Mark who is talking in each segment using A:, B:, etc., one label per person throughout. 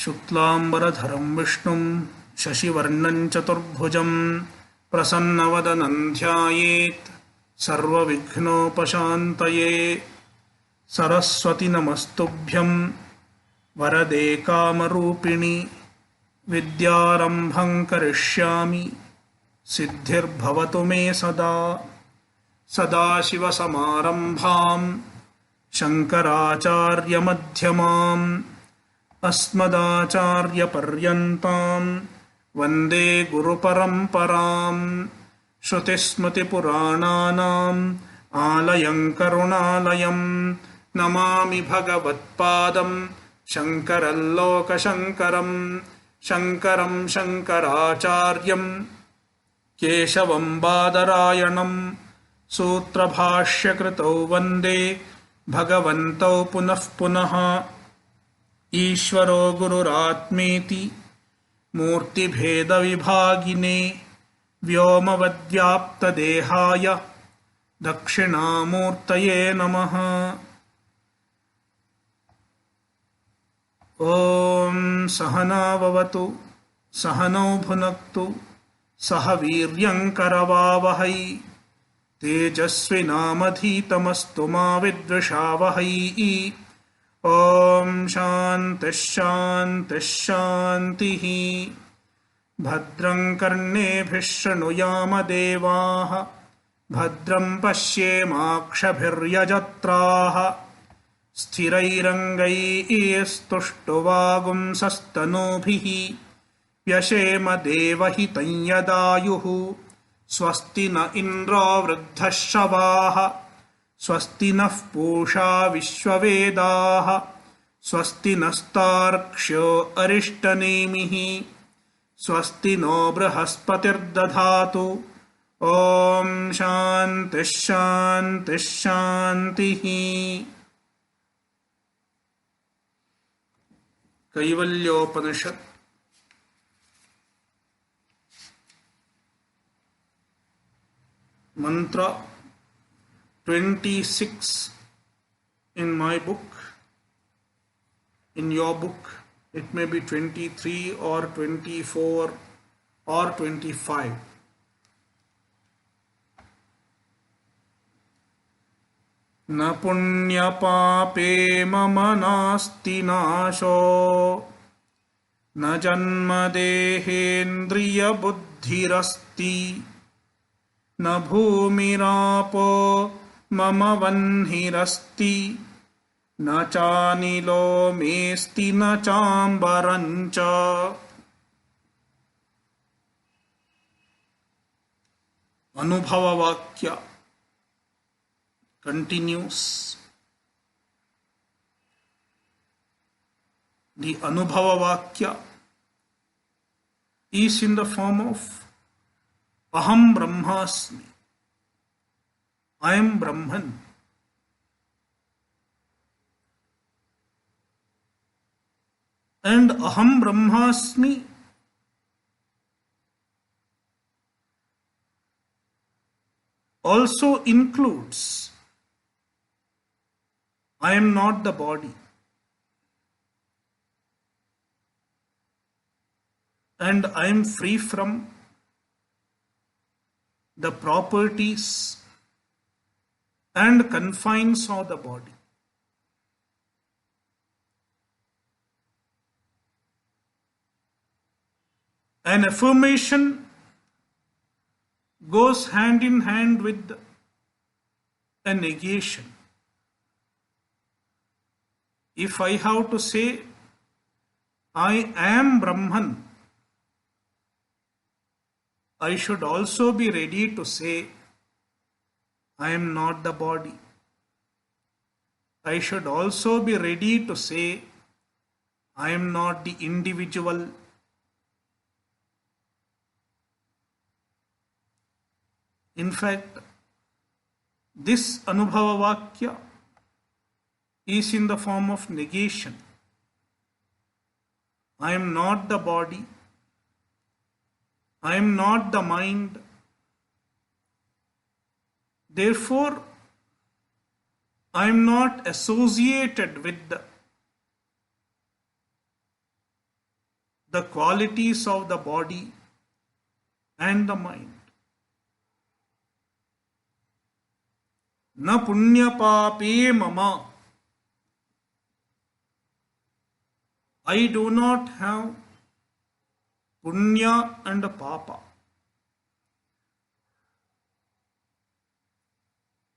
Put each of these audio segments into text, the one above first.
A: शुक्लांबरधरं विष्णुं शशिवर्णं चतुर्भुजं प्रसन्नवदनं ध्यायेत् सर्वविघ्नोपशान्तये। सरस्वती नमस्तुभ्यं वरदे कामरूपिणि विद्यारम्भं करिष्यामि सिद्धिर्भवतु मे सदा। सदाशिवसमारम्भां शङ्कराचार्यमध्यमाम् अस्मदाचार्यपर्यन्तां वन्दे गुरुपरम्पराम्। श्रुतिस्मृतिपुराणानाम् आलयं करुणालयं नमामि भगवत्पादं शङ्करं लोकशङ्करं। शङ्करं शङ्कराचार्यं केशवं बादरायणं सूत्रभाष्यकृतौ वन्दे भगवन्तौ पुनः पुनः। ईश्वरो गुरुरात्मेति मूर्तिभेदविभागिने व्योमवद्व्याप्तदेहाय दक्षिणामूर्तये नमः। ॐ सहना भवतु सहनौ भुनक्तु सह वीर्यङ्करवावहै तेजस्विनामधीतमस्तु मा विद्विषावहै। ॐ शान्तिः शान्तिः शान्तिः। भद्रं कर्णेभिः शृणुयाम देवाः भद्रं पश्येमाक्षभिर्यजत्राः स्थिरैरङ्गैस्तुष्टुवागुंसस्तनूभिः व्यशेम देवहितं यदायुः। स्वस्ति न इन्द्रो वृद्धश्रवाः स्वस्ति नः पूषा विश्ववेदाः स्वस्ति नस्तार्क्ष्यो अरिष्टनेमिः स्वस्ति नो बृहस्पतिर्दधातु। ॐ शान्तिः शान्तिः शान्तिः। कैवल्योपनिषत् मंत्र 26 in my book. In your book it may be 23 or 24 or 25. न पुण्यपापे मम नास्ति नाशो न जन्मदेहेन्द्रियबुद्धिरस्ति न भूमिरापो मम वह्निरस्ति न चानिलो मेस्ति न चाम्बरञ्च। अनुभववाक्य continues. The Anubhava Vakya is in the form of Aham Brahmasmi. I am Brahman. And Aham Brahmasmi also includes I am not the body. And I am free from the properties and confines of the body. An affirmation goes hand in hand with a negation. If I have to say, I am Brahman, I should also be ready to say, I am not the body. I should also be ready to say, I am not the individual. In fact, this Anubhava Vakya is in the form of negation. I am not the body. I am not the mind. Therefore, I am I am not associated with the qualities of the body and the mind. Na punya pape mama. I do not have punya and papa.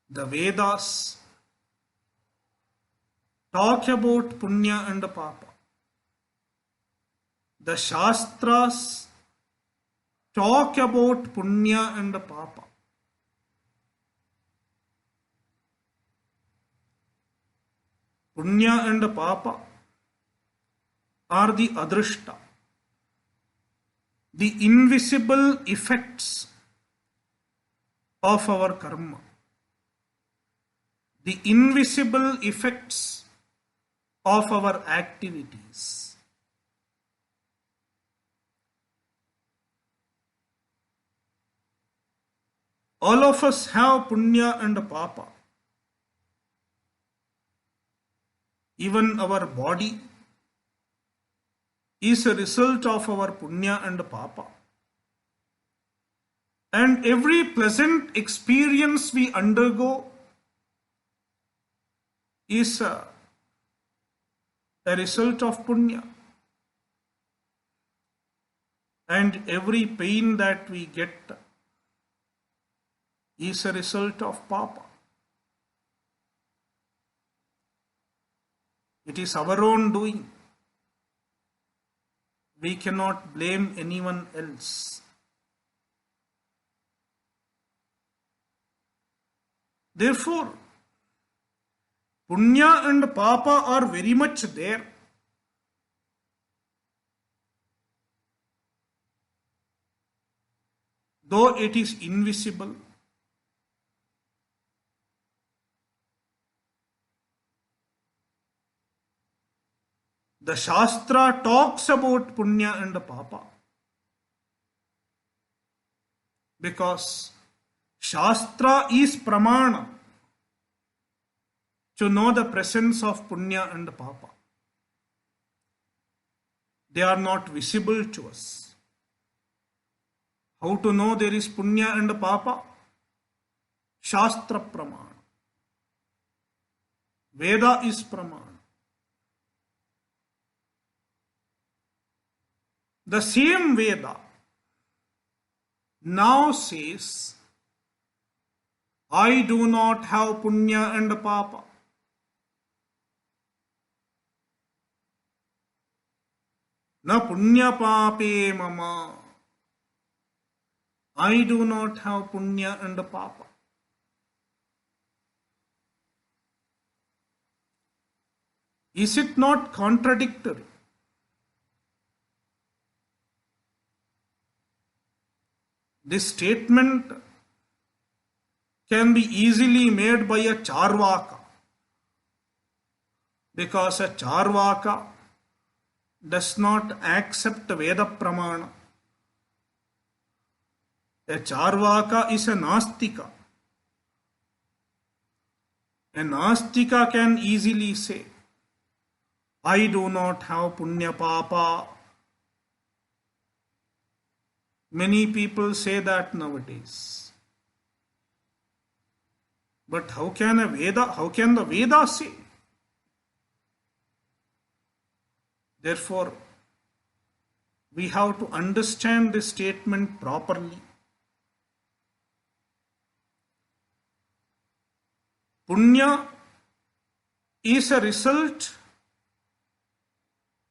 A: The Vedas talk about punya and papa. The Shastras talk about punya and papa. Punya and papa are the adrishta, the invisible effects of our karma, the invisible effects of our activities. All of us have punya and papa. Even our body is a result of our punya and papa. And every pleasant experience we undergo is a result of punya. And every pain that we get is a result of papa. It is our own doing. We cannot blame anyone else. Therefore, punya and papa are very much there. Though it is invisible. The Shastra talks about punya and papa because Shastra is pramana to know the presence of punya and papa. They are not visible to us. How to know there is punya and papa? Shastra pramana. Veda is pramana. The same Veda now says, I do not have punya and papa. Na punya pape mama. I do not have punya and papa. Is it not contradictory? This statement can be easily made by a charvaka because a charvaka does not accept Veda Pramana. A charvaka is a nastika. A nastika can easily say, I do not have punya papa. Many people say that nowadays. But how can the Veda say? Therefore, we have to understand this statement properly. Punya is a result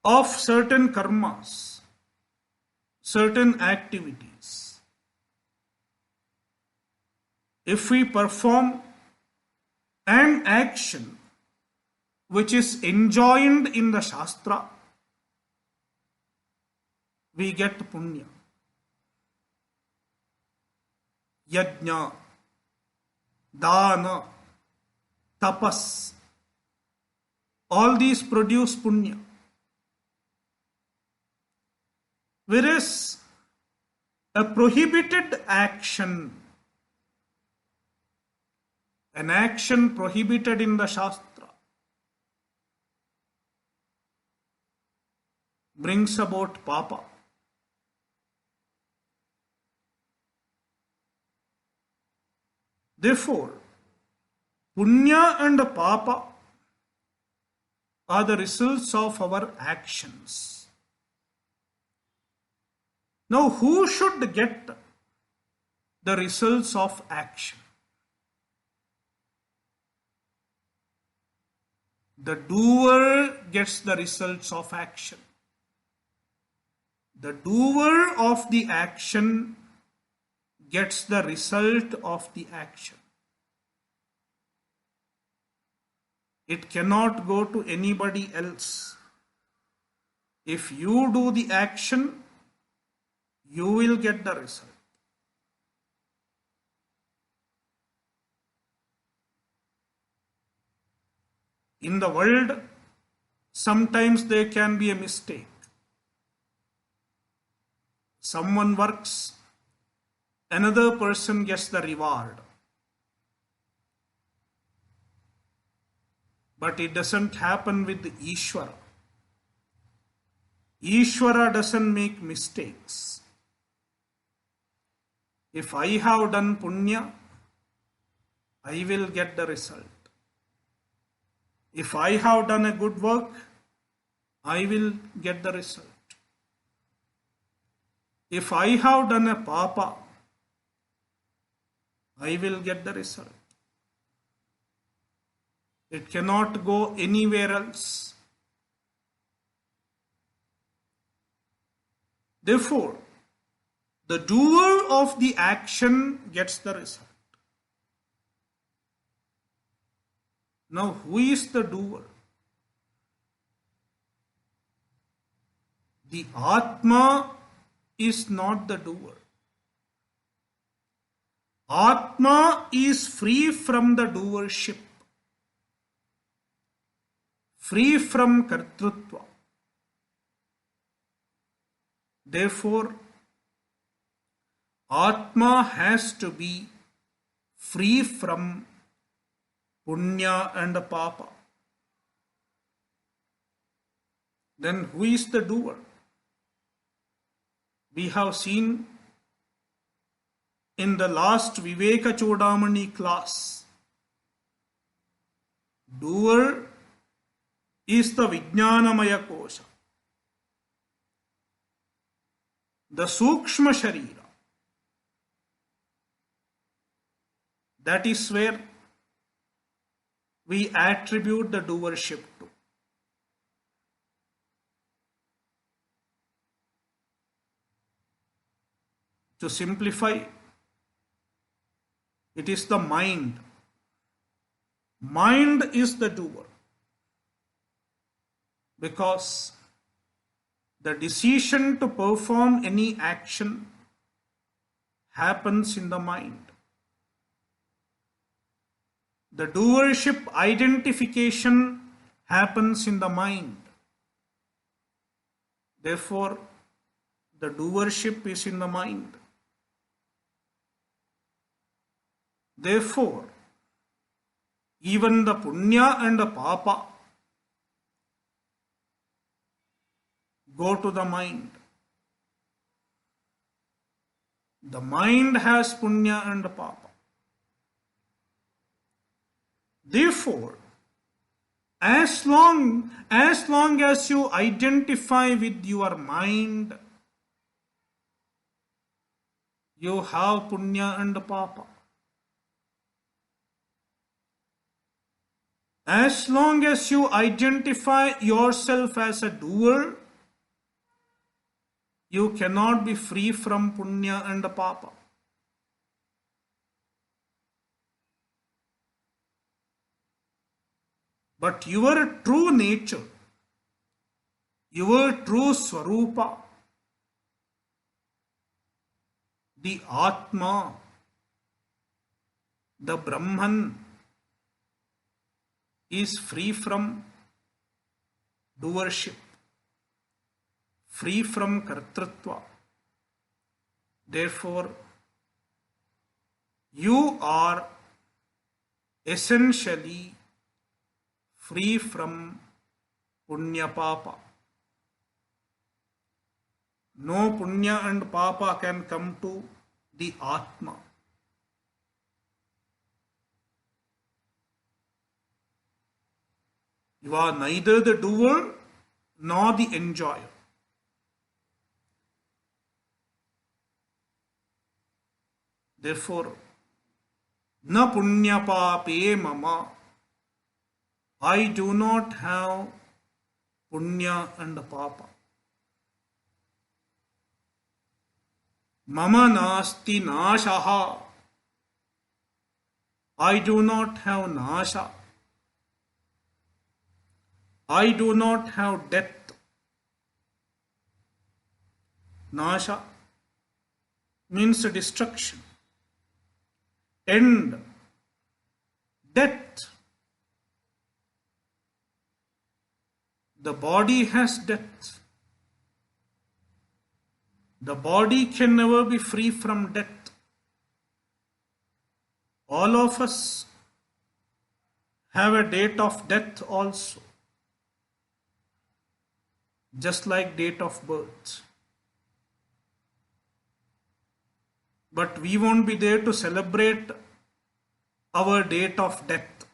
A: of certain karmas, certain activities. If we perform an action which is enjoined in the Shastra, we get punya. Yajna, dana, tapas, all these produce punya. Whereas a prohibited action, an action prohibited in the Shastra, brings about papa. Therefore, punya and papa are the results of our actions. Now, who should get the results of action? The doer gets the results of action. The doer of the action gets the result of the action. It cannot go to anybody else. If you do the action, you will get the result. In the world, sometimes there can be a mistake. Someone works, another person gets the reward. But it doesn't happen with the Ishvara. Ishvara doesn't make mistakes. If I have done punya, I will get the result. If I have done a good work, I will get the result. If I have done a papa, I will get the result. It cannot go anywhere else. Therefore, the doer of the action gets the result. Now, who is the doer? The Atma is not the doer. Atma is free from the doership, free from kartrutva. Therefore, Atma has to be free from punya and papa. Then who is the doer? We have seen in the last Viveka Chodamani class, doer is the Vijnanamaya Kosha, the Sukshma Sharira. That is where we attribute the doership to. To simplify, it is the mind. Mind is the doer. Because the decision to perform any action happens in the mind. The doership identification happens in the mind. Therefore, the doership is in the mind. Therefore, even the punya and the papa go to the mind. The mind has punya and papa. Therefore, as long as you identify with your mind, you have punya and papa. As long as you identify yourself as a doer, you cannot be free from punya and papa. But your true nature, your true swarupa, the Atma, the Brahman, is free from doership, free from kartrutva. Therefore, you are essentially free from punya papa. No punya and papa can come to the Atma. You are neither the doer nor the enjoyer. Therefore, na punya pape mama. I do not have punya and papa. Mama nasti nashaha. I do not have nasha. I do not have death. Nasha means destruction. End. Death. The body has death. The body can never be free from death. All of us have a date of death also, just like date of birth. But we won't be there to celebrate our date of death.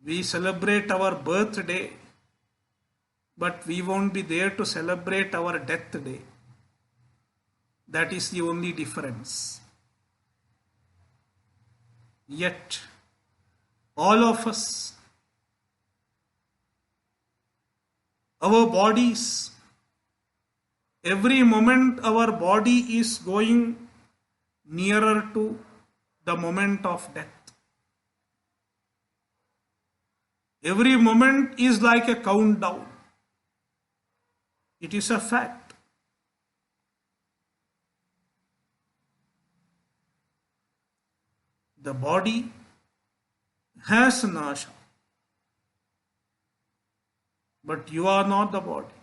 A: We celebrate our birthday, but we won't be there to celebrate our death day. That is the only difference. Yet, all of us, our bodies, every moment our body is going nearer to the moment of death. Every moment is like a countdown. It is a fact. The body has nasha, but you are not the body.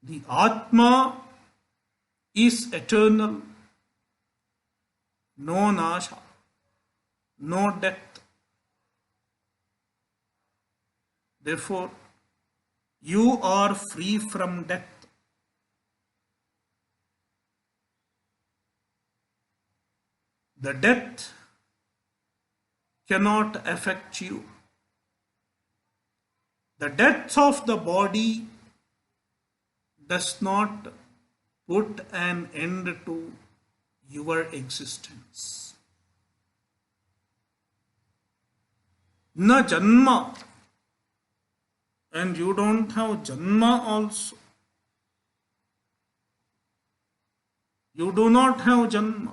A: The Atma is eternal, no nasha, no death. Therefore, you are free from death. The death cannot affect you. The death of the body does not put an end to your existence. Na janma, and you don't have janma also. You do not have janma.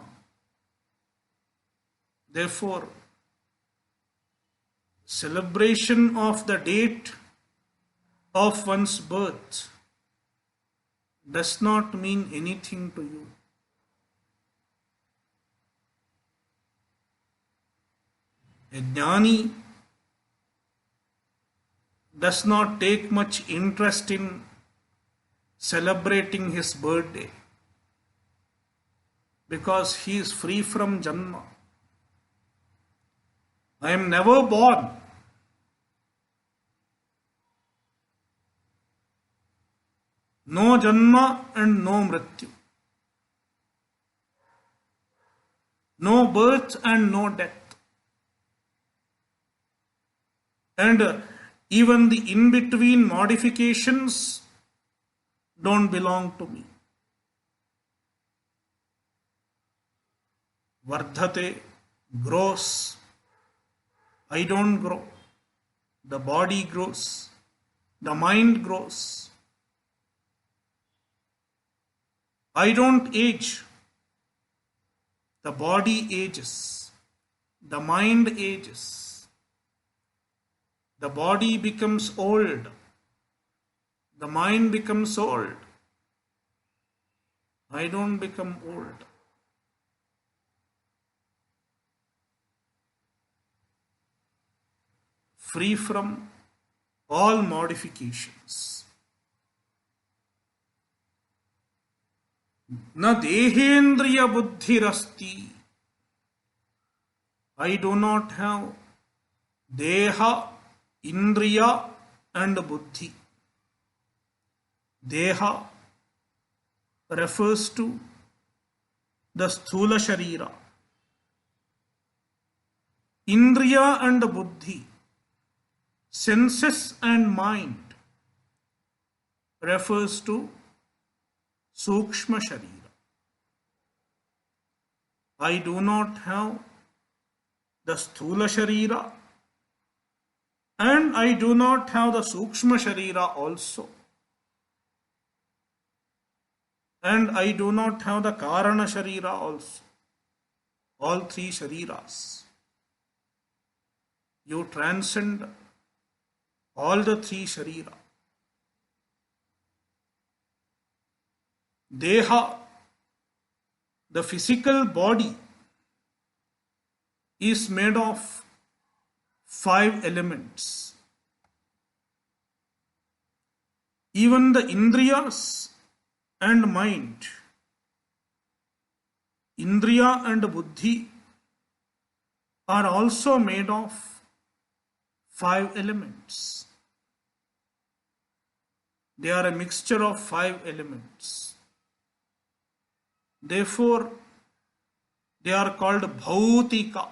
A: Therefore, celebration of the date of one's birth does not mean anything to you. A jnani does not take much interest in celebrating his birthday because he is free from janma. I am never born. No janma and no mrityu. No birth and no death. And even the in-between modifications don't belong to me. Vardhate, grows. I don't grow. The body grows. The mind grows. I don't age. The body ages. The mind ages. The body becomes old. The mind becomes old. I don't become old. Free from all modifications. Na dehendriya buddhirasti. I do not have deha, indriya and Buddhi. Deha refers to the Sthula Sharira. Indriya and Buddhi, senses and mind, refers to Sukshma Sharira. I do not have the Sthula Sharira and I do not have the Sukshma Sharira also. And I do not have the Karana Sharira also. All three Shariras. You transcend all the three Sharira. Deha, the physical body, is made of 5 elements. Even the Indriyas and mind, Indriya and Buddhi, are also made of 5 elements. They are a mixture of 5 elements. Therefore, they are called Bhautika.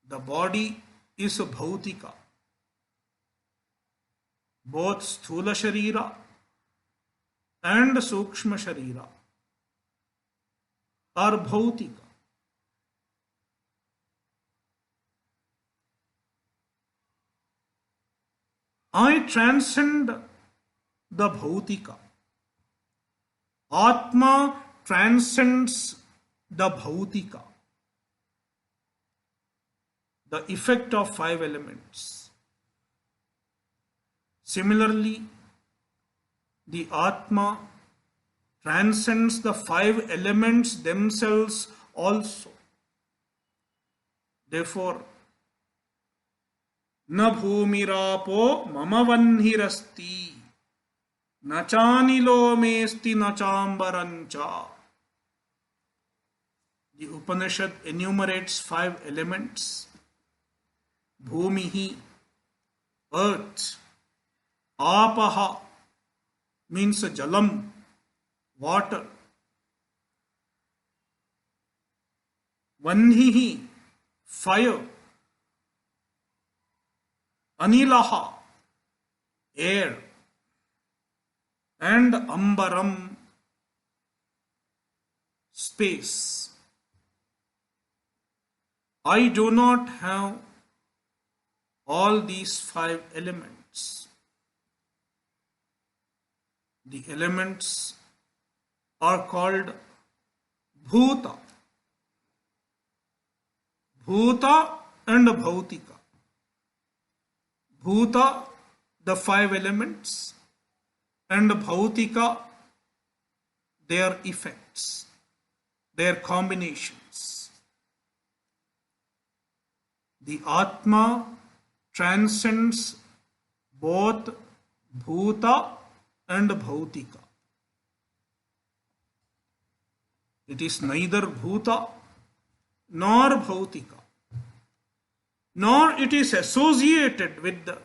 A: The body is a Bhautika. Both Sthula Sharira and Sukshma Sharira are Bhautika. I transcend the Bhautika. Atma transcends the Bhautika, the effect of 5 elements. Similarly, the Atma transcends the 5 elements themselves also. Therefore, na bhumirapo mama vanhirasti, na chanilo mesti na chambarancha. The Upanishad enumerates 5 elements. Bhumihi, earth. Apaha means jalam, water. Vanhihi, fire. Anilaha, air. And ambaram, space. I do not have all these 5 elements. The elements are called Bhuta. Bhuta and Bhautika. Bhuta, the 5 elements, and Bhautika, their effects, their combinations. The Atma transcends both Bhuta and Bhautika. It is neither Bhuta nor Bhautika, nor it is associated with the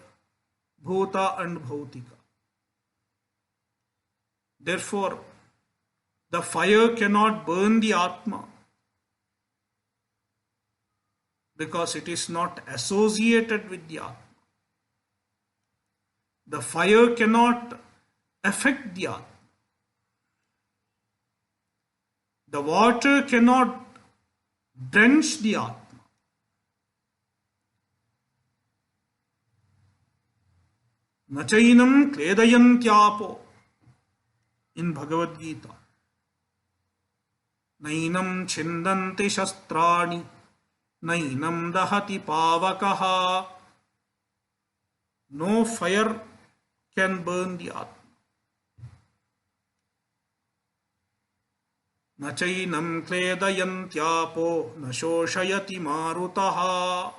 A: Bhuta and Bhautika. Therefore, the fire cannot burn the Atma because it is not associated with the Atma. The fire cannot affect the Atma. The water cannot drench the Atma. Nachainam kledayantyapo in Bhagavad Gita. Nainam chindanti shastrani, nainam dahati pavakaha. No fire can burn the Atma. Nachainam kledayantyapo nashoshayati marutaha.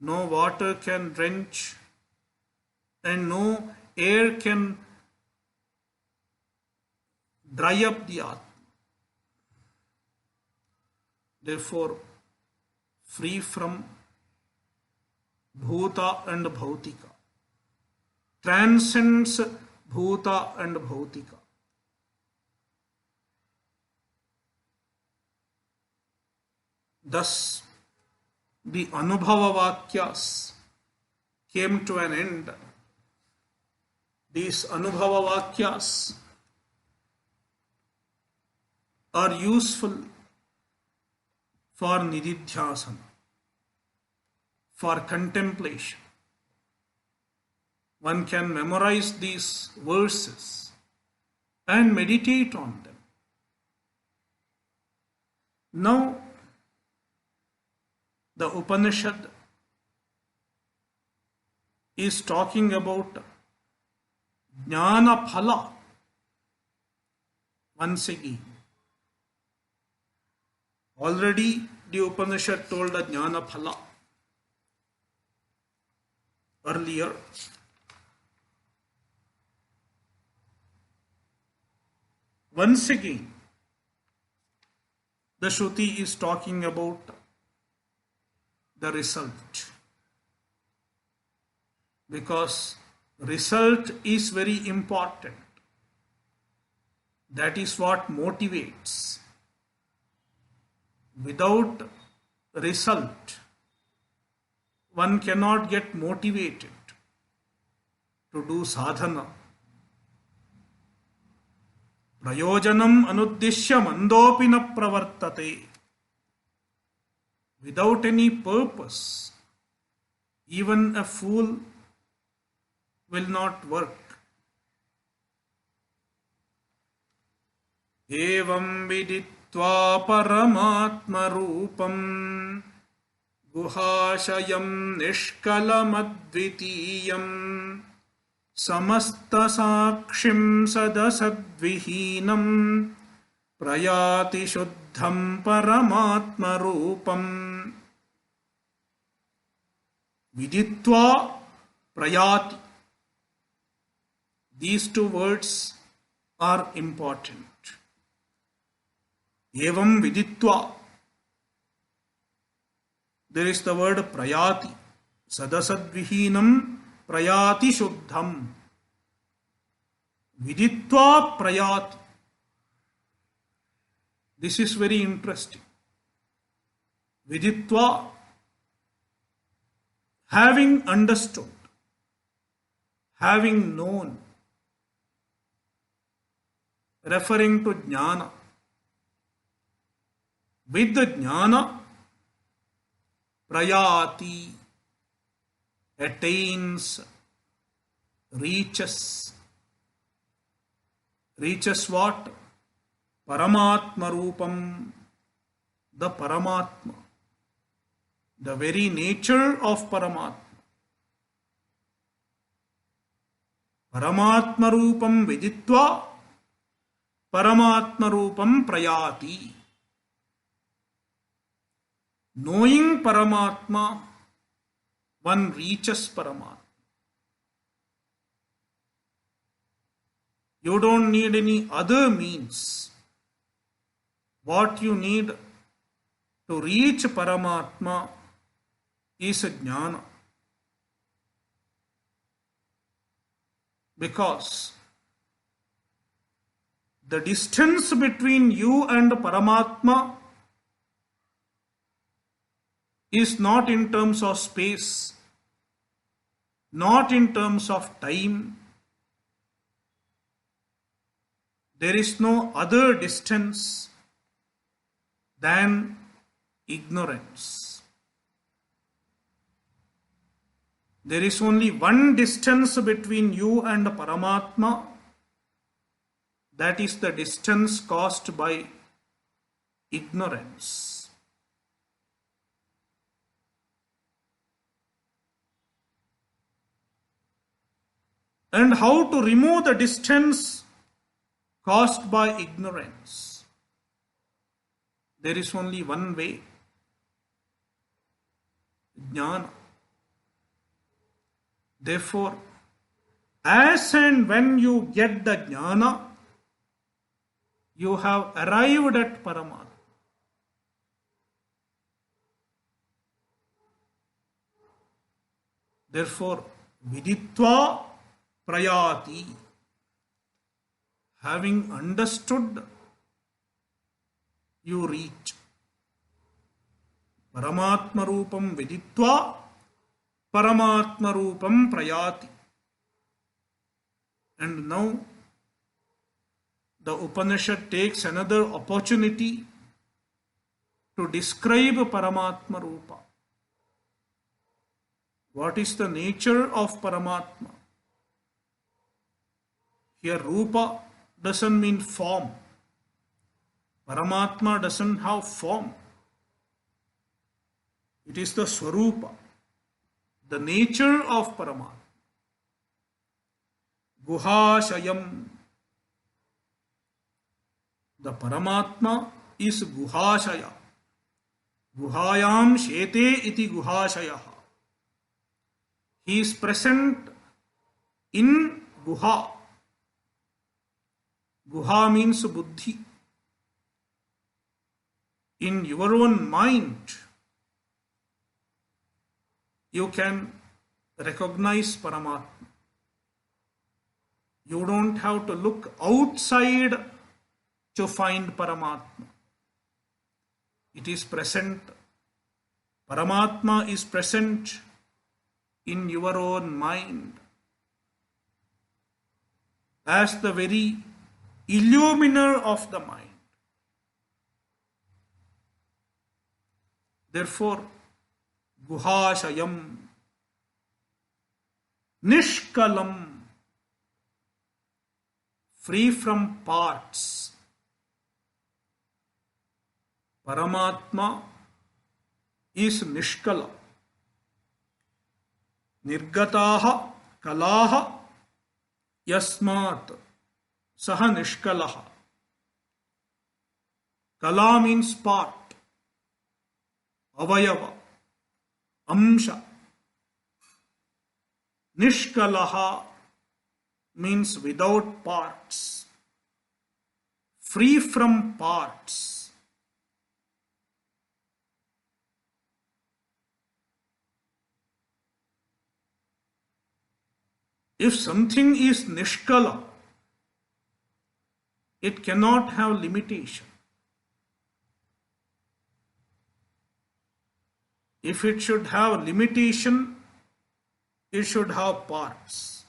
A: No water can drench and no air can dry up the Atma. Therefore, free from Bhuta and Bhautika, transcends Bhuta and Bhautika. Thus, the Anubhava Vakyas came to an end. These Anubhava Vakyas are useful for Nididhyasana, for contemplation. One can memorize these verses and meditate on them. Now, the Upanishad is talking about Jnana Phala once again. Already the Upanishad told the Jnana Phala earlier. Once again, the Shruti is talking about the result, because result is very important. That is what motivates. Without result, one cannot get motivated to do sadhana. Prayojanam anuddishya mandopi na pravartate. Without any purpose, even a fool will not work. Evam viditva paramatma rupam guhashayam nishkalamadvitiyam samasta sakshim sadasadvihinam prayati shuddham paramatma rupam. Viditva prayati. These two words are important. Evam viditva. There is the word prayati. Sadasadvihinam prayati shuddham. Viditva prayati. This is very interesting. Viditva, having understood, having known, referring to jnana. With the jnana, prayati, attains, reaches. Reaches what? Paramatma Rupam, the Paramatma, the very nature of Paramatma. Paramatma Rupam viditva, Paramatma Rupam prayati. Knowing Paramatma, one reaches Paramatma. You don't need any other means. What you need to reach Paramatma is a jnana. Because the distance between you and Paramatma is not in terms of space, not in terms of time. There is no other distance than ignorance. There is only one distance between you and Paramatma. That is the distance caused by ignorance. And how to remove the distance caused by ignorance? There is only one way. Jnana. Therefore, as and when you get the jnana, you have arrived at Paramatma. Therefore, viditva prayati. Having understood, you reach. Paramatma rupam viditva Paramatma rupam prayati. And now the Upanishad takes another opportunity to describe Paramatma Rupa. What is the nature of Paramatma? Here Rupa doesn't mean form. Paramatma doesn't have form. It is the Swarupa, the nature of Paramatma. Guhashayam. The Paramatma is Guhashaya. Guhayam shete iti Guhashaya. He is present in Guha. Guha means buddhi. In your own mind, you can recognize Paramatma. You don't have to look outside to find Paramatma. It is present. Paramatma is present in your own mind as the very illuminer of the mind. Therefore, Guhashayam, Nishkalam, free from parts. Paramatma is Nishkala. Nirgataha kalaha yasmat saha Nishkalaha. Kala means part. Avayava. Amsha. Nishkalaha means without parts. Free from parts. If something is Nishkala, it cannot have limitation. If it should have limitation, it should have parts.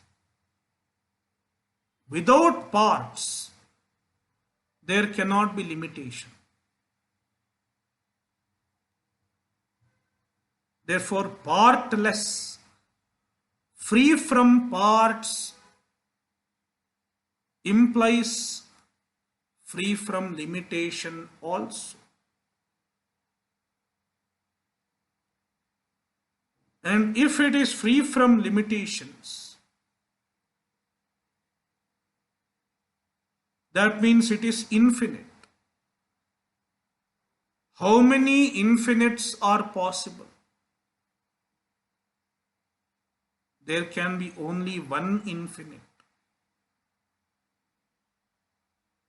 A: Without parts, there cannot be limitation. Therefore, partless, free from parts, implies free from limitation also. And if it is free from limitations, that means it is infinite. How many infinites are possible? There can be only one infinite.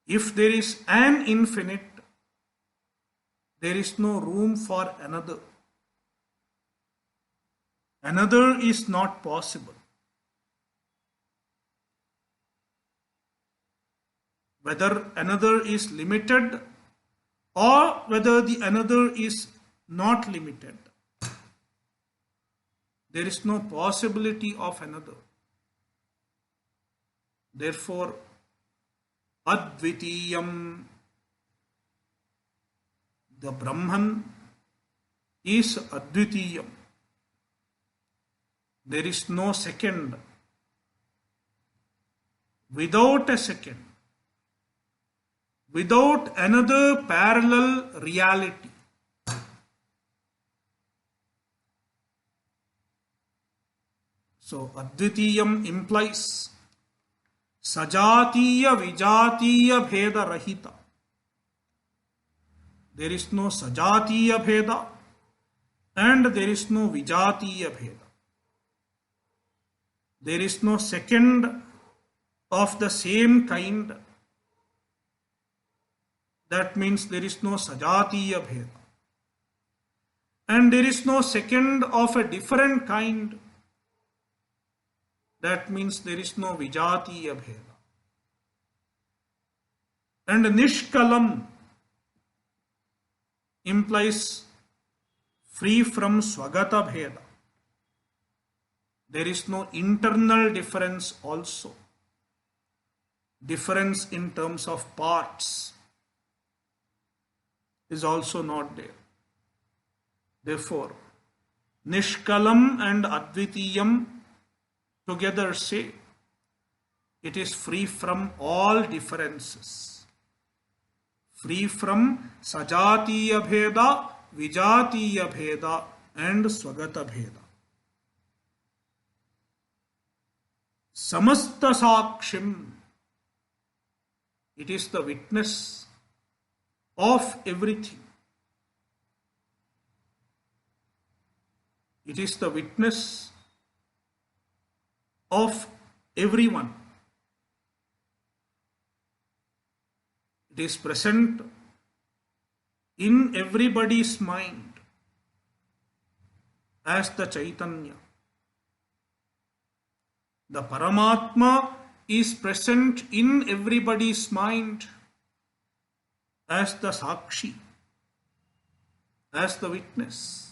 A: If there is an infinite, there is no room for another. Another is not possible. Whether another is limited or whether the another is not limited, there is no possibility of another. Therefore, Advitiyam, the Brahman is Advitiyam. There is no second. Without a second, without another parallel reality. So, Advitiyam implies Sajatiya Vijatiya Bheda Rahita. There is no Sajatiya Bheda and there is no Vijatiya Bheda. There is no second of the same kind. That means there is no Sajatiya Bheda. And there is no second of a different kind. That means there is no Vijatiya Bheda. And Nishkalam implies free from Swagata Bheda. There is no internal difference also. Difference in terms of parts is also not there. Therefore, Nishkalam and Advitiyam together say it is free from all differences. Free from Sajatiya Bheda, Vijatiya Bheda and Swagata Bheda. Samasta Sakshim, it is the witness of everything. It is the witness of everyone. It is present in everybody's mind as the Chaitanya. The Paramatma is present in everybody's mind as the Sakshi, as the witness.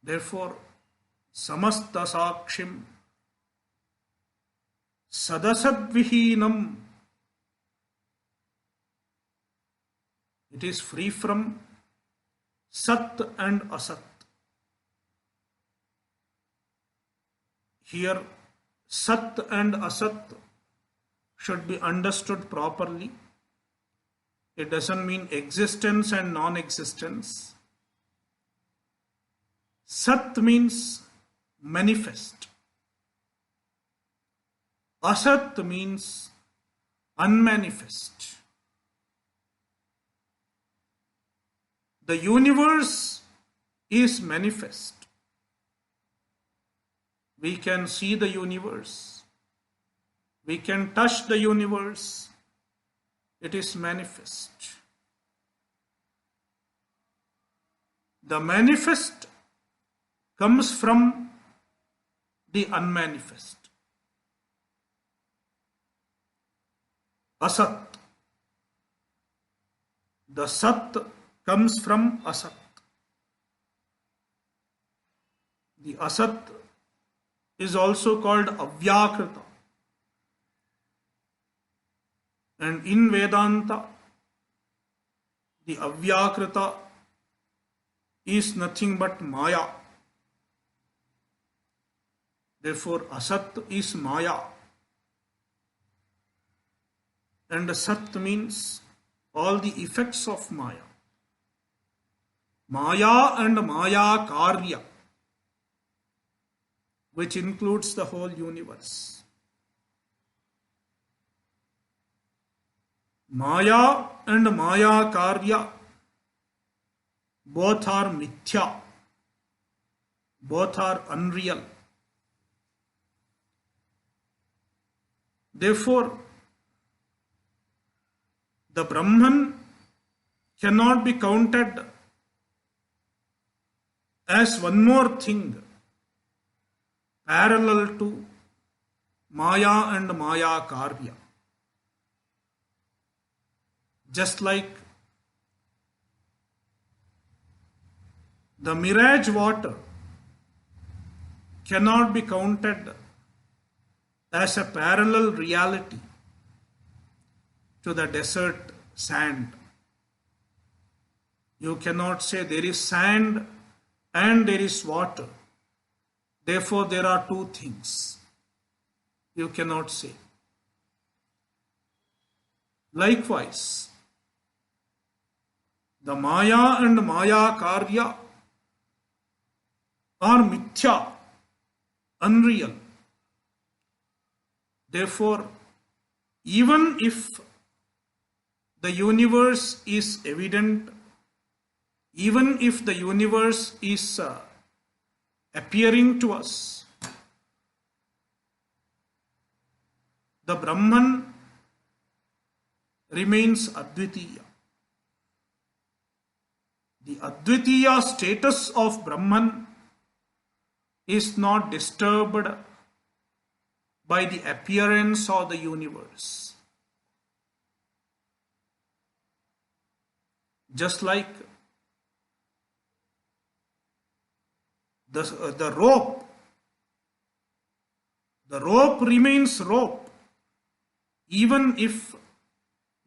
A: Therefore, Samasta Sakshim Sadasadvihinam, it is free from Sat and Asat. Here, Sat and Asat should be understood properly. It doesn't mean existence and non-existence. Sat means manifest. Asat means unmanifest. The universe is manifest. We can see the universe. We can touch the universe. It is manifest. The manifest comes from the unmanifest. Asat. The Sat comes from Asat. The Asat is also called Avyakrita. And in Vedanta, the Avyakrita is nothing but Maya. Therefore, Asat is Maya. And Sat means all the effects of Maya. Maya and Maya Karya, which includes the whole universe. Maya and Maya Karya both are mithya, both are unreal. Therefore, the Brahman cannot be counted as one more thing parallel to Maya and Maya Karya. Just like the mirage water cannot be counted as a parallel reality to the desert sand. You cannot say there is sand and there is water. Therefore, there are two things. You cannot say. Likewise, the Maya and Maya Karya are mithya, unreal. Therefore, even if the universe is evident, even if the universe is appearing to us, the Brahman remains Advitiya. The Advitiya status of Brahman is not disturbed by the appearance of the universe. Just like the rope remains rope even if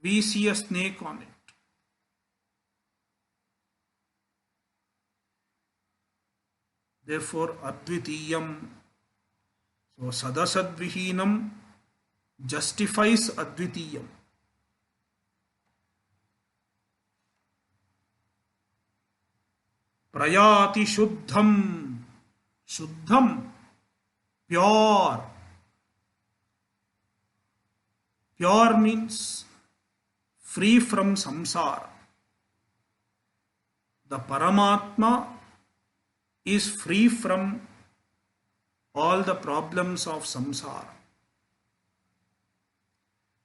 A: we see a snake on it. Therefore, Advitiyam, so Sadasadvihinam justifies Advitiyam. Prayati Shuddham, Shuddham, pure. Pure means free from samsara. The Paramatma is free from all the problems of samsara.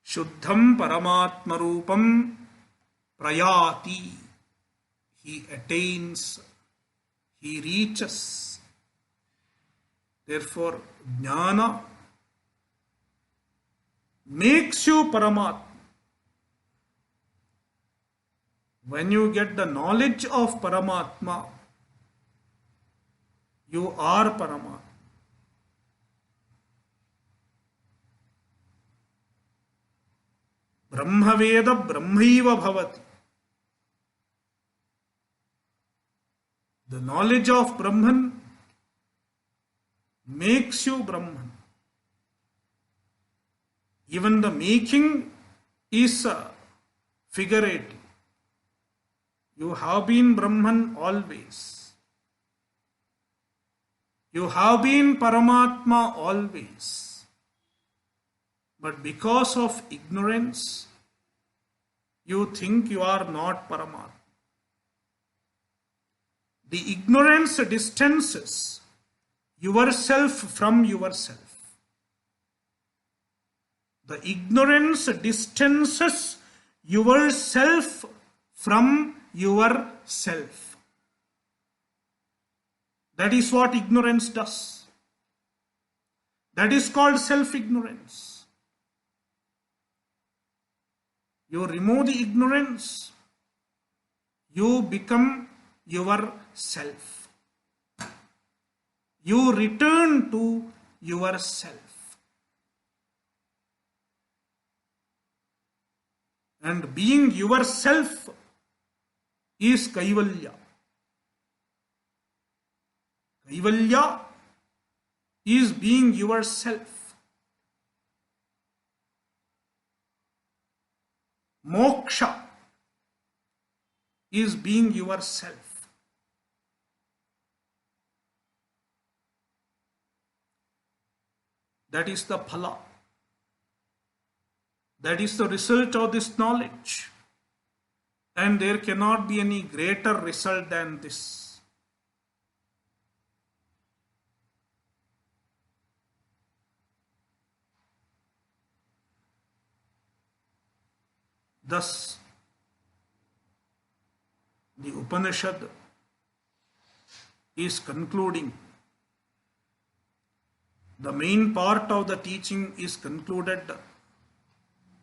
A: Shuddham Paramatma Rupam Prayati. He attains, he reaches. Therefore, Jnana makes you Paramatma. When you get the knowledge of Paramatma, you are Paramatma. Brahmaveda Brahmaiva Bhavati. The knowledge of Brahman makes you Brahman. Even the making is figurative. You have been Brahman always. You have been Paramatma always. But because of ignorance, you think you are not Paramatma. The ignorance distances yourself from yourself. The ignorance distances yourself from yourself. That is what ignorance does. That is called self-ignorance. You remove the ignorance, you become yourself. You return to yourself. And being yourself is Kaivalya. Kaivalya is being yourself. Moksha is being yourself. That is the phala. That is the result of this knowledge. And there cannot be any greater result than this. Thus, the Upanishad is concluding. The main part of the teaching is concluded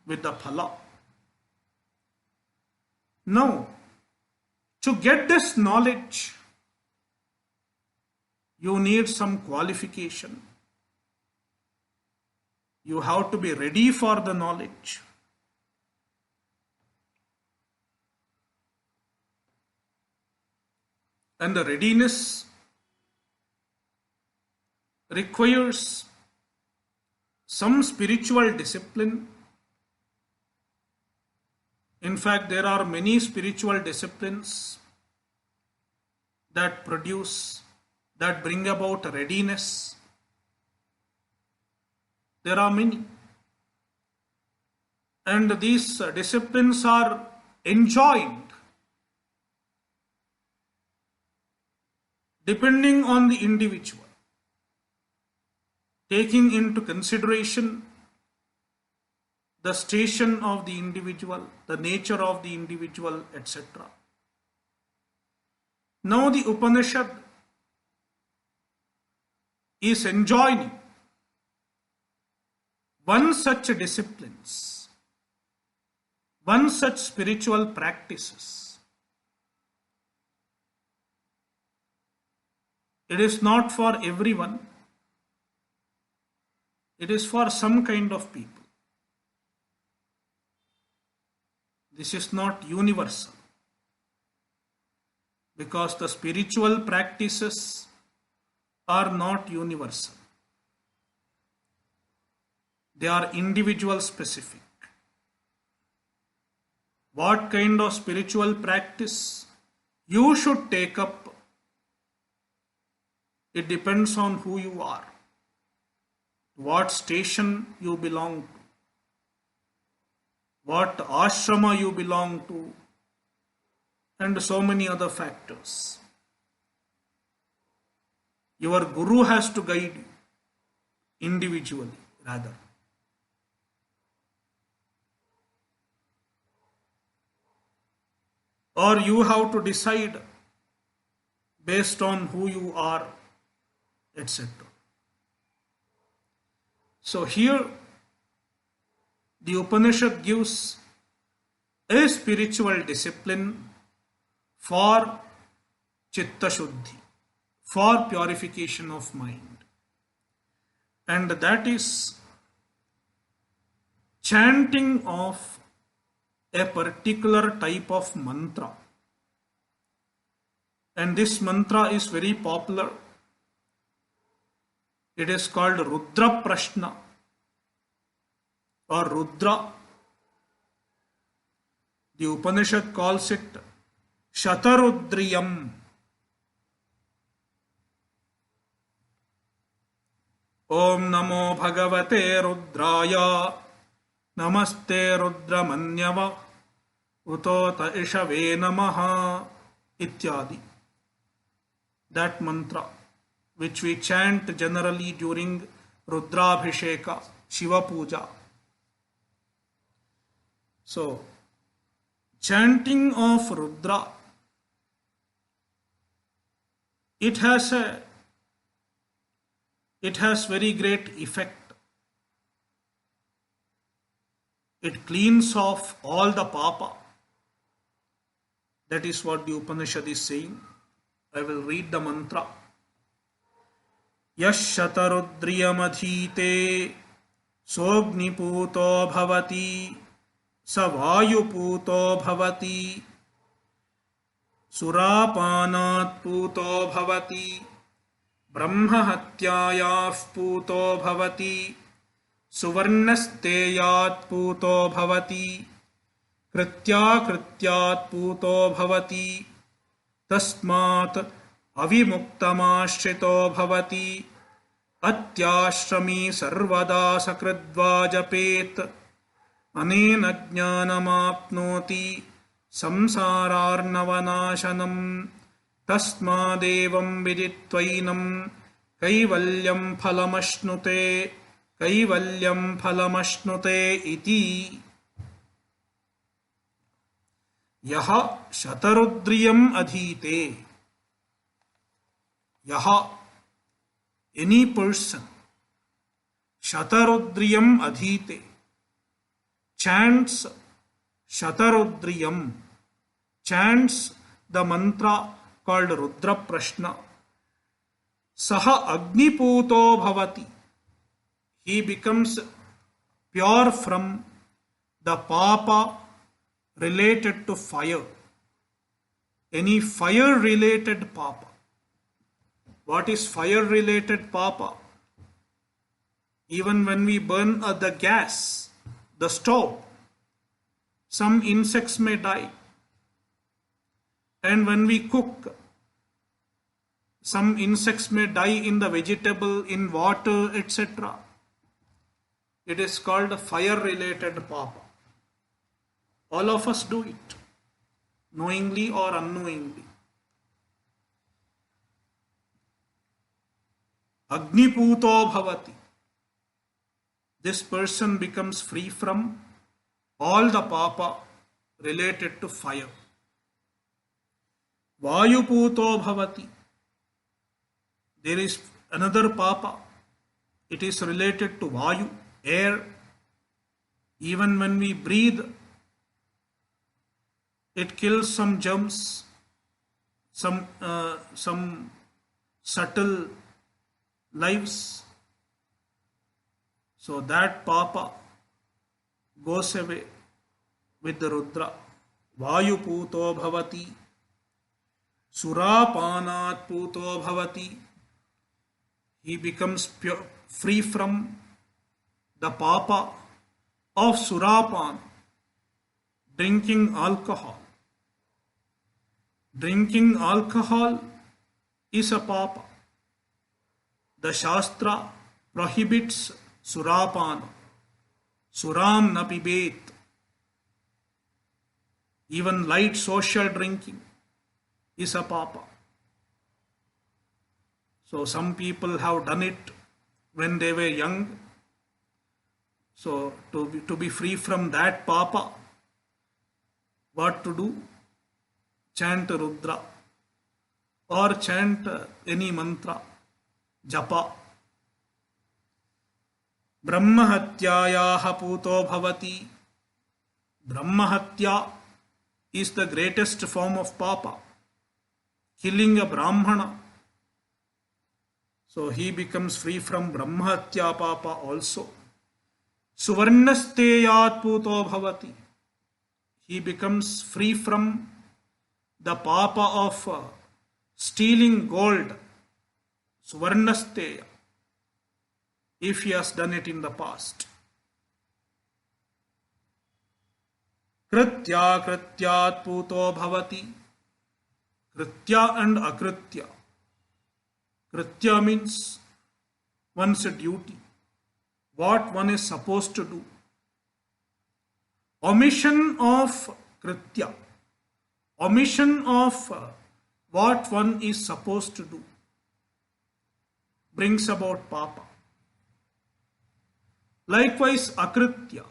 A: with the phala. Now, to get this knowledge, you need some qualification. You have to be ready for the knowledge. And the readiness requires some spiritual discipline. In fact, there are many spiritual disciplines that bring about readiness. There are many. And these disciplines are enjoined depending on the individual, taking into consideration the station of the individual, the nature of the individual, etc. Now the Upanishad is enjoining one such disciplines, one such spiritual practices. It is not for everyone. It is for some kind of people. This is not universal, because the spiritual practices are not universal. They are individual specific. What kind of spiritual practice you should take up, it depends on who you are, what station you belong to, what ashrama you belong to, and so many other factors. Your guru has to guide you individually, rather. Or you have to decide based on who you are, etc. So here the Upanishad gives a spiritual discipline for chitta shuddhi, for purification of mind. And that is chanting of a particular type of mantra. And this mantra is very popular. It is called Rudra Prashna or Rudra. The Upanishad calls it Shatarudriyam. Om Namo Bhagavate Rudraya Namaste Rudramanyava Utota Ishave Namaha Ityadi. That mantra, which we chant generally during Rudrabhisheka, Shiva Puja. So, chanting of Rudra, it has very great effect. It cleans off all the papa. That is what the Upanishad is saying. I will read the mantra. Yashatarudriyamadhite sogniputo bhavati savayuputo bhavati surapanat puto bhavati brahmahatyayah puto bhavati suvarnasteyat puto bhavati krityakrityat puto bhavati tasmat avimuktamashrito bhavati atyashrami sarvada sakridva japet anena jnanamapnoti samsararnavanashanam tasmadevam viditvainam kaivalyam phalamashnuते iti. Yaha shatarudriyam adhite. Yaha, any person, shatarudriyam adhite, chants shatarudriyam, chants the mantra called Rudra Prashna. Saha agniputo bhavati. He becomes pure from the papa related to fire. Any fire related papa. What is fire related papa? Even when we burn the gas, the stove, some insects may die. And when we cook, some insects may die in the vegetable, in water, etc. It is called fire related papa. All of us do it, knowingly or unknowingly. Agniputo bhavati. This person becomes free from all the papa related to fire. Vayuputo bhavati. There is another papa. It is related to Vayu, air. Even when we breathe, it kills some germs, some subtle lives. So that papa goes away with the Rudra. Vayu puto bhavati, surapanat puto bhavati. He becomes free from the papa of surapan, drinking alcohol. Drinking alcohol is a papa. The Shastra prohibits surapana. Suram na pibet. Even light social drinking is a papa. So some people have done it when they were young. So to be free from that papa, what to do? Chant Rudra or chant any mantra, japa. Brahmahatyayaha puto bhavati. Brahmahatya is the greatest form of papa, killing a brahmana. So he becomes free from Brahmahatya papa also. Suvarnasteyat puto bhavati. He becomes free from the papa of stealing gold. Suvarnasteya. If he has done it in the past. Kritya krityat puto bhavati. Kritya and akritya. Kritya means one's duty, what one is supposed to do. Omission of kritya, omission of what one is supposed to do, brings about papa. Likewise, akritya.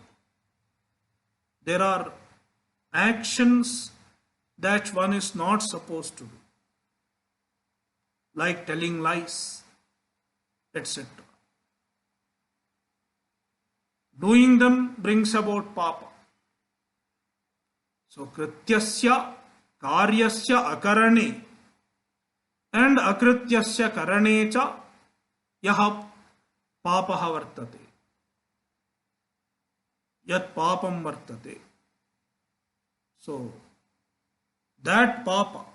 A: There are actions that one is not supposed to do, like telling lies, etc. Doing them brings about papa. So, krityasya karyasya akarane and akrityasya karane cha yaha papaha vartate. Yat papam vartate. So, that papa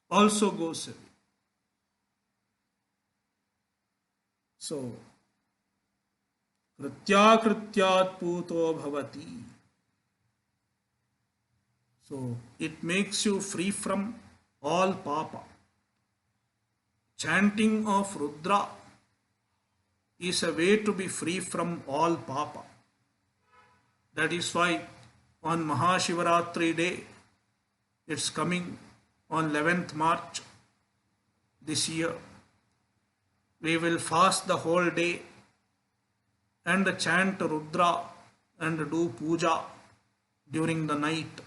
A: also goes away. So, kritya krityat puto bhavati. So, it makes you free from all papa. Chanting of Rudra is a way to be free from all papa. That is why on Mahashivaratri day, it's coming on 11th March this year. We will fast the whole day and chant Rudra and do puja during the night.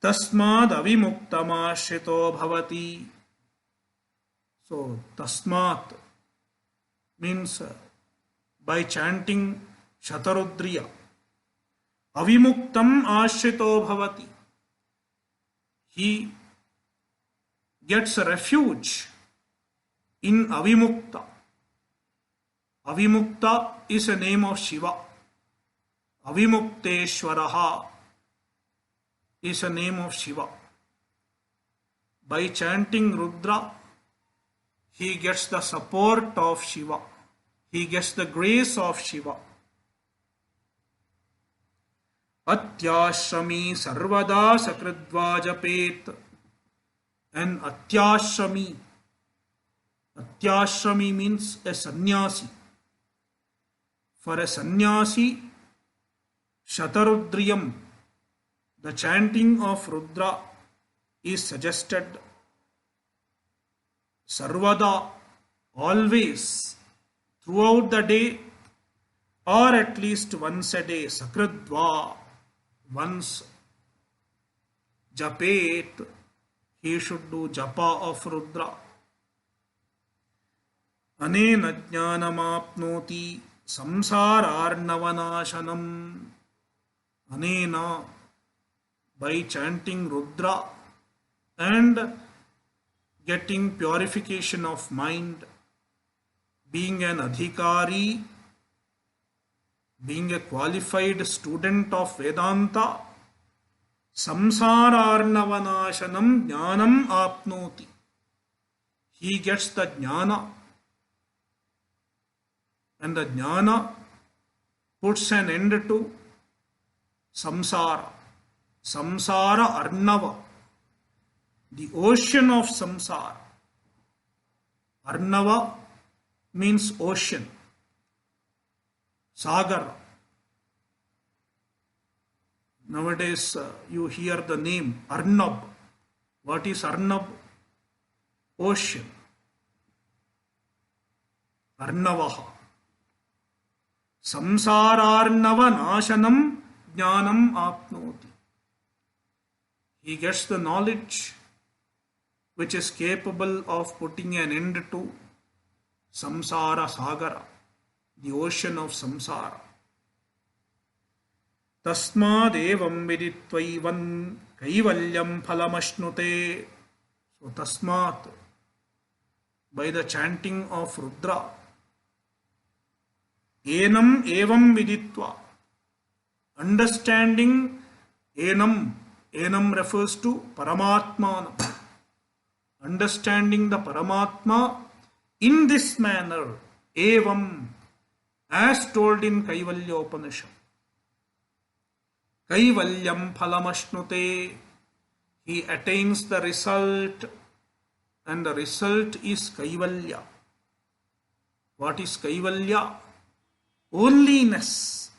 A: Tasmad avimuktamashrito bhavati. So, tasmat means by chanting Shatarudriya. Avimuktam ashrito bhavati. He gets a refuge in Avimukta. Avimukta is a name of Shiva. Avimukteshwaraha is a name of Shiva. By chanting Rudra, he gets the support of Shiva. He gets the grace of Shiva. Atyashrami sarvada sakridva japet. And atyashrami. Atyashrami means a sannyasi. For a sannyasi, Shatarudriyam, the chanting of Rudra is suggested. Sarvada, always, throughout the day, or at least once a day, Sakridva, once. Japet, he should do japa of Rudra. अनेन ज्ञानमाप्नोति संसारार्णवनाशनम. Anena, by chanting Rudra and getting purification of mind, being an adhikari, being a qualified student of Vedanta, samsararnavanashanam jnanam apnoti. He gets the jnana, and the jnana puts an end to samsara. Samsara Arnava, the ocean of samsara. Arnava means ocean. Sagar. Nowadays you hear the name Arnab. What is Arnab? Ocean. Arnavaha. Samsararnava nashanam jnanam apnoti. He gets the knowledge which is capable of putting an end to samsara sagara, the ocean of samsara. Tasmad evam viditvaivan kaivalyam phalamashnute. So tasmat, by the chanting of Rudra, enam evam viditva, understanding enam. Enam refers to Paramatmanam. Understanding the Paramatma in this manner, evam, as told in Kaivalya Upanishad. Kaivalyam phalamashnute, he attains the result, and the result is Kaivalya. What is Kaivalya? Onliness.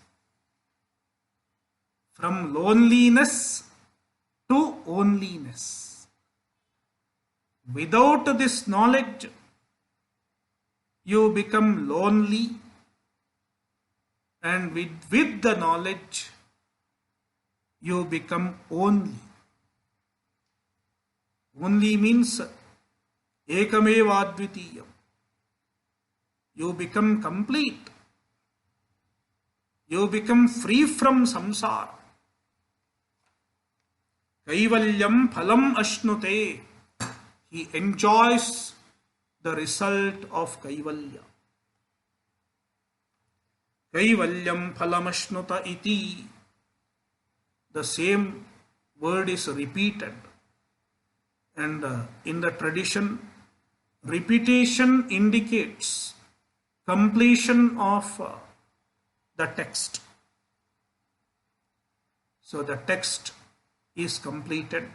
A: From loneliness to onliness. Without this knowledge, you become lonely, and with the knowledge, you become only. Only means ekameva advitiyam. You become complete. You become free from samsara. Kaivalyam phalam ashnute. He enjoys the result of Kaivalya. Kaivalyam phalam ashnuta iti. The same word is repeated. And in the tradition, repetition indicates completion of the text. So the text is completed.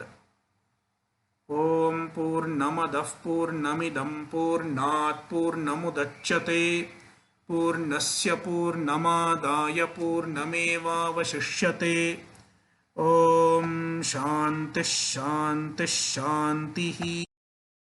A: Om Purnamadah Purnamidam Purnat Purnamudachyate Purnasya Purnamadaya Purnameva Vashishyate. Om Shanti Shanti Shanti.